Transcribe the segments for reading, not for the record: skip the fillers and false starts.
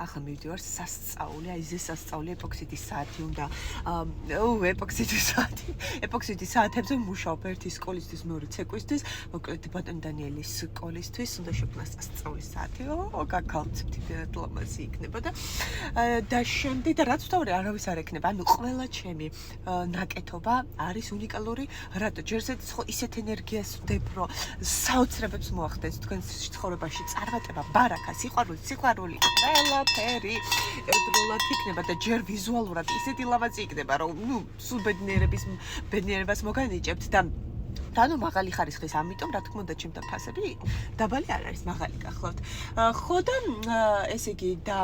ახლა მივდივარ სასწაული, აი ზე სასწაული ეპოქსიდის საათი უნდა. ეპოქსიდის საათებზე მუშაობ ერთი სკოლისთვის, მეორე ცეკვისთვის, მოკლედ ბატონ დანიელის სკოლისთვის უნდა შექმნა სასწაულის საათი. გაგავცებთ ლამაზი იქნება და შემდეგ და რაც ვთავარი არავის არ ექნება. ანუ ყველა ჩემი ნაკეთობა არის უნიკალური, რატო ჯერზეც ხო ისეთ ენერგიას ვდებ, რომ საოცრებებს მოახდენს თქვენს ცხოვრებაში, წარმატება, ბარაკა, სიყვარული, ყველაფერი ერთდროულად იქნება და ჯერ ვიზუალურად ისეთი ლამაზი იქნება, რომ სულ ბედნიერებას მოგანიჭებთ და ანუ მაღალი ხარისხის, ამიტომ რა თქმა უნდა ჩემთან ფასები დაბალი არ არის, მაღალი გახლავთ. ხო და ესე იგი და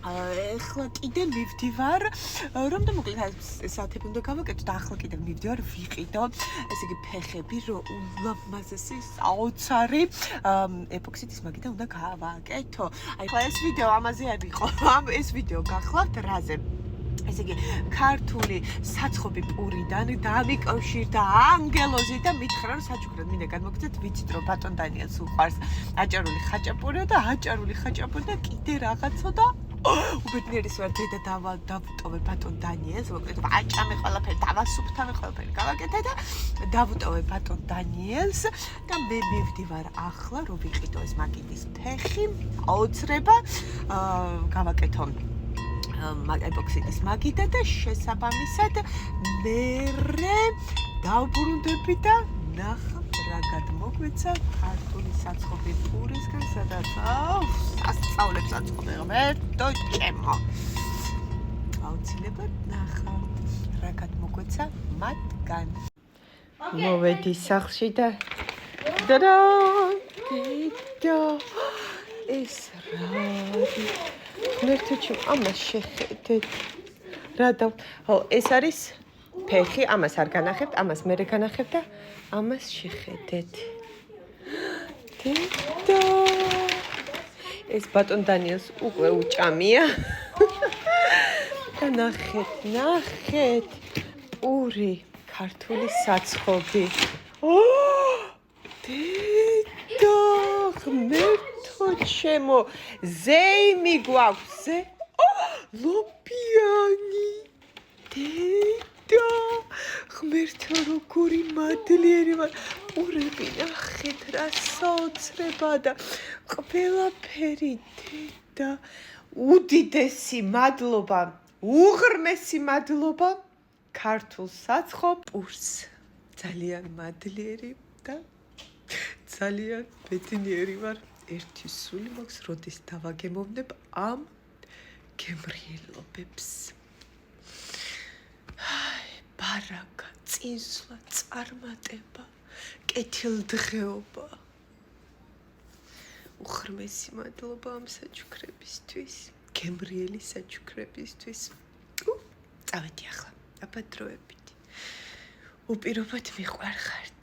ეხლა კიდე მივდივარ, რომ და მოკლედ საათები უნდა გავაკეთო და ახლა კიდე მივდივარ ვიყიდო, ესე იგი ფეხები, რომ ულამაზესი საოცარი ეპოქსიდის მაგიდან უნდა გავაკეთო. აი ხო ეს ვიდეო ამაზე არ იყო, ეს ვიდეო გახლავთ რაზე? ესე იგი ქართული საცხობი პურიდან დამიკავშირდა ანგელოზი და მითხრა რომ საჩუქრად მინდა გადმოგცეთ, ვიცით რომ ბატონ დანიელს უყვარს აჭარული ხაჭაპური და აჭარული ხაჭაპური და კიდე რაღაცა და უბედნიერის ვარ დედა დავუტოვე ბატონ დანიელს, მოკლედ აჭამე ყველაფერი, დავასუფთავე ყველაფერი გავაკეთე და დავუტოვე ბატონ დანიელს და მე მივდივარ ახლა რომ ვიყიდო ეს მაგიდის ფეხი, აოცრება, გავაკეთო ეპოქსიდის მაგიდა და შესაბამისად მერე დავბრუნდები და ნახავთ რა გადმოგვეცა ქართული საცხობი პურისგან, სადაც სასწაულებს აწყობენ მერტო ჩემო. აუცილებლად ნახავთ რა გადმოგვეცა მათგან. მოვედი სახლში და ეს რა ღმერთო ამას შეხედეთ რა და ეს არის ფეხი, ამას არ განახებთ, ამას მერე განახებთ და ამას შეხედეთ. დედა ეს ბატონ დანიელს უკვე უჭამია და ნახეთ პური ქართული საცხობი. დედა ღმერთო ჩემო ზეიმი გვაქვს ლობიანი დედა ღმერთო როგორი მადლიერი ვარ პურები ნახეთ რა საოცრება და ყველაფერი დედა უდიდესი მადლობა უღრმესი მადლობა ქართულ საცხობ პურს ძალიან მადლიერი და ძალიან ბედნიერი ვარ. ერთი სული მაქვს, როდის დავაგემოვნებ ამ გემრიელობებს. ბარაკა, წინსვლა, წარმატება, კეთილდღეობა. უღრმესი მადლობა ამ საჩუქრებისთვის, გემრიელი საჩუქრებისთვის. წავედი ახლა, აბა დროებით. უპირობოდ მიყვარხართ.